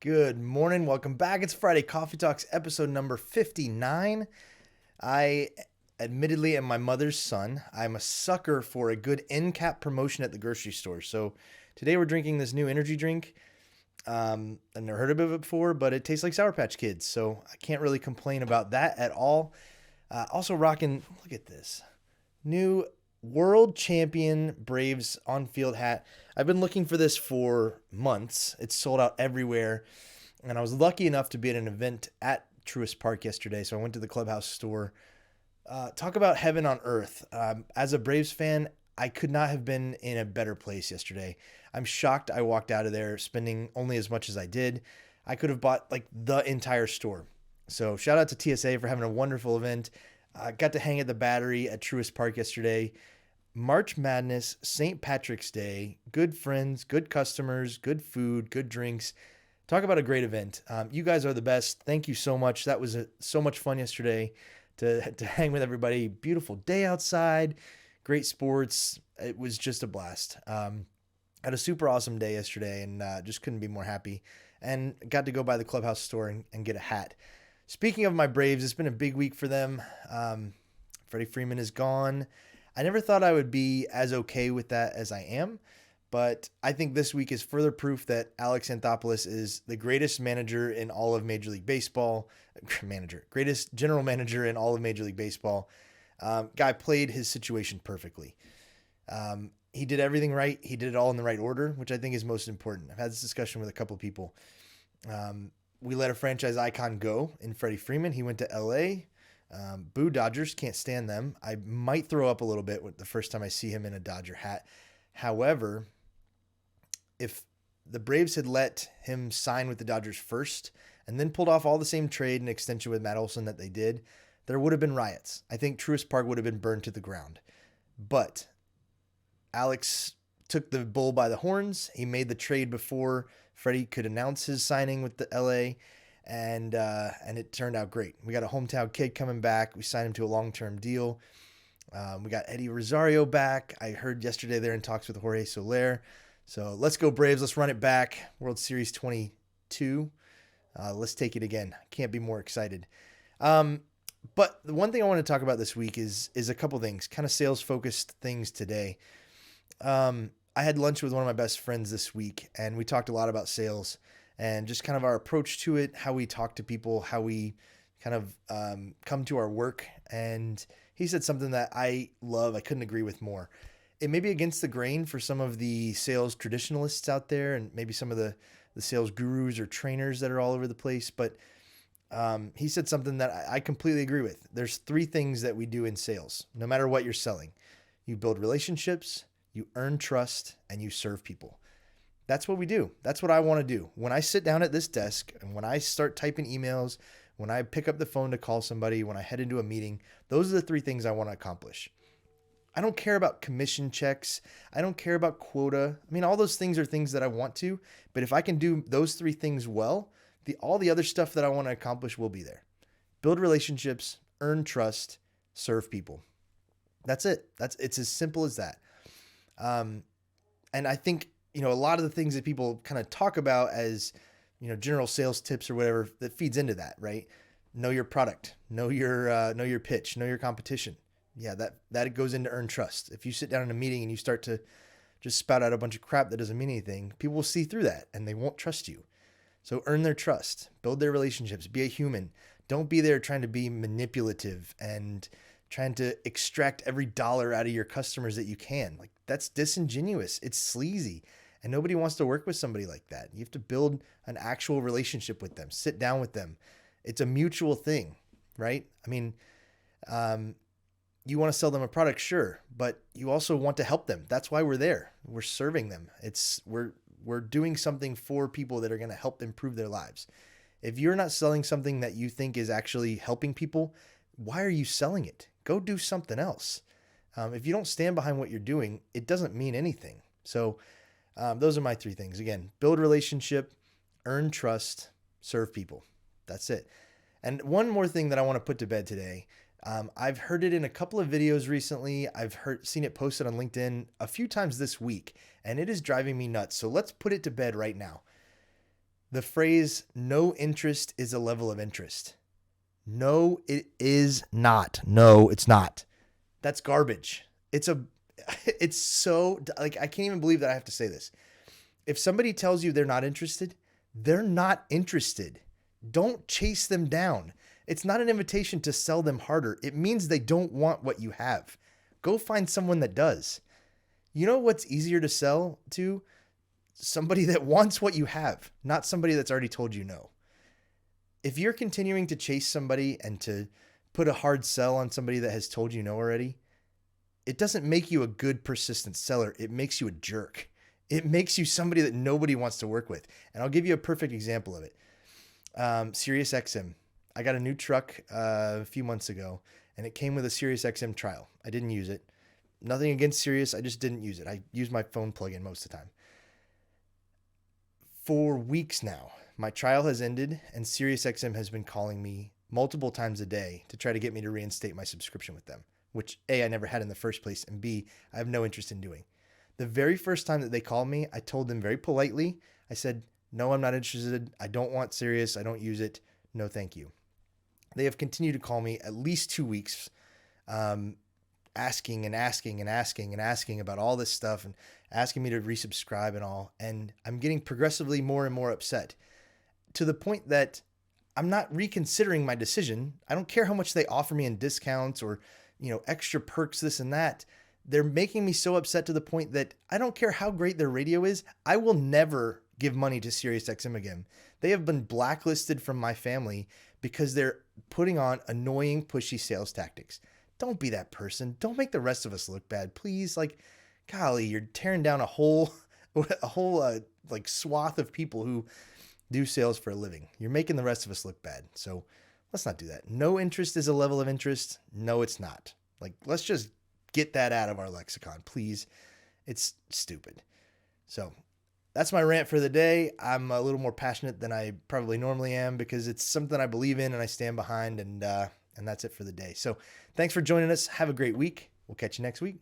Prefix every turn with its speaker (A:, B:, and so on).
A: Good morning. Welcome back. It's Friday Coffee Talks, episode number 59. I admittedly am my mother's son. I'm a sucker for a good end cap promotion at the grocery store. So today we're drinking this new energy drink. I've never heard of it before, but it tastes like Sour Patch Kids. So I can't really complain about that at all. Also rocking, look at this, new world champion Braves on field hat. I've been looking for this for months. It's sold out everywhere. And I was lucky enough to be at an event at Truist Park yesterday. So I went to the clubhouse store. Talk about heaven on earth. As a Braves fan, I could not have been in a better place yesterday. I'm shocked I walked out of there spending only as much as I did. I could have bought like the entire store. So shout out to TSA for having a wonderful event. Got to hang at the Battery at Truist Park yesterday. March Madness, St. Patrick's Day, good friends, good customers, good food, good drinks. Talk about a great event. You guys are the best. Thank you so much. That was so much fun yesterday to hang with everybody. Beautiful day outside, great sports. It was just a blast. Had a super awesome day yesterday and just couldn't be more happy. And got to go by the clubhouse store and get a hat. Speaking of my Braves, it's been a big week for them. Freddie Freeman is gone. I never thought I would be as okay with that as I am, but I think this week is further proof that Alex Anthopoulos is the greatest manager in all of Major League Baseball. Greatest general manager in all of Major League Baseball. Guy played his situation perfectly. He did everything right. He did it all in the right order, which I think is most important. I've had this discussion with a couple of people. We let a franchise icon go in Freddie Freeman. He went to LA. Boo Dodgers, can't stand them. I might throw up a little bit the first time I see him in a Dodger hat. However, if the Braves had let him sign with the Dodgers first and then pulled off all the same trade and extension with Matt Olson that they did, there would have been riots. I think Truist Park would have been burned to the ground. But Alex took the bull by the horns. He made the trade before Freddie could announce his signing with the LA. And it turned out great. We got a hometown kid coming back. We signed him to a long-term deal. We got Eddie Rosario back. I heard yesterday they're in talks with Jorge Soler. So let's go Braves. Let's run it back. World Series 22. Let's take it again. Can't be more excited. But the one thing I want to talk about this week is a couple things, kind of sales-focused things today. I had lunch with one of my best friends this week, and we talked a lot about sales and just kind of our approach to it, how we talk to people, how we kind of come to our work. And he said something that I love. I couldn't agree with more. It may be against the grain for some of the sales traditionalists out there and maybe some of the sales gurus or trainers that are all over the place. But he said something that I completely agree with. There's three things that we do in sales, no matter what you're selling. You build relationships, you earn trust, and you serve people. That's what we do. That's what I want to do. When I sit down at this desk and when I start typing emails, when I pick up the phone to call somebody, when I head into a meeting, those are the three things I want to accomplish. I don't care about commission checks. I don't care about quota. I mean, all those things are things that I want to, but if I can do those three things well, all the other stuff that I want to accomplish will be there. Build relationships, earn trust, serve people. That's it. It's as simple as that. And I think, a lot of the things that people kind of talk about as, general sales tips or whatever that feeds into that, right? Know your product, know your pitch, know your competition. Yeah, that goes into earn trust. If you sit down in a meeting and you start to just spout out a bunch of crap that doesn't mean anything, people will see through that and they won't trust you. So earn their trust, build their relationships, be a human. Don't be there trying to be manipulative and trying to extract every dollar out of your customers that you can. Like, that's disingenuous. It's sleazy. And nobody wants to work with somebody like that. You have to build an actual relationship with them, sit down with them. It's a mutual thing, right? I mean, you want to sell them a product, sure, but you also want to help them. That's why we're there. We're serving them. We're doing something for people that are going to help improve their lives. If you're not selling something that you think is actually helping people, why are you selling it? Go do something else. If you don't stand behind what you're doing, it doesn't mean anything. So those are my three things. Again, build relationship, earn trust, serve people. That's it. And one more thing that I want to put to bed today. I've heard it in a couple of videos recently. I've seen it posted on LinkedIn a few times this week, and it is driving me nuts. So let's put it to bed right now. The phrase "no interest is a level of interest." No, it is not. No, it's not. That's garbage. It's so, like, I can't even believe that I have to say this. If somebody tells you they're not interested, they're not interested. Don't chase them down. It's not an invitation to sell them harder. It means they don't want what you have. Go find someone that does. You know what's easier to sell to? Somebody that wants what you have, not somebody that's already told you no. If you're continuing to chase somebody and to put a hard sell on somebody that has told you no already, it doesn't make you a good, persistent seller. It makes you a jerk. It makes you somebody that nobody wants to work with. And I'll give you a perfect example of it. Sirius XM. I got a new truck a few months ago, and it came with a Sirius XM trial. I didn't use it. Nothing against Sirius. I just didn't use it. I use my phone plug-in most of the time. For weeks now, my trial has ended, and SiriusXM has been calling me multiple times a day to try to get me to reinstate my subscription with them, which A, I never had in the first place, and B, I have no interest in doing. The very first time that they called me, I told them very politely, I said, no, I'm not interested. I don't want Sirius. I don't use it. No, thank you. They have continued to call me at least 2 weeks, asking about all this stuff and asking me to resubscribe and all. And I'm getting progressively more and more upset to the point that I'm not reconsidering my decision. I don't care how much they offer me in discounts or, extra perks, this and that. They're making me so upset to the point that I don't care how great their radio is. I will never give money to SiriusXM again. They have been blacklisted from my family because they're putting on annoying, pushy sales tactics. Don't be that person. Don't make the rest of us look bad, please. Like, golly, you're tearing down a whole swath of people who do sales for a living. You're making the rest of us look bad. So let's not do that. No interest is a level of interest. No, it's not. Like, let's just get that out of our lexicon, please. It's stupid. So that's my rant for the day. I'm a little more passionate than I probably normally am because it's something I believe in and I stand behind, and that's it for the day. So thanks for joining us. Have a great week. We'll catch you next week.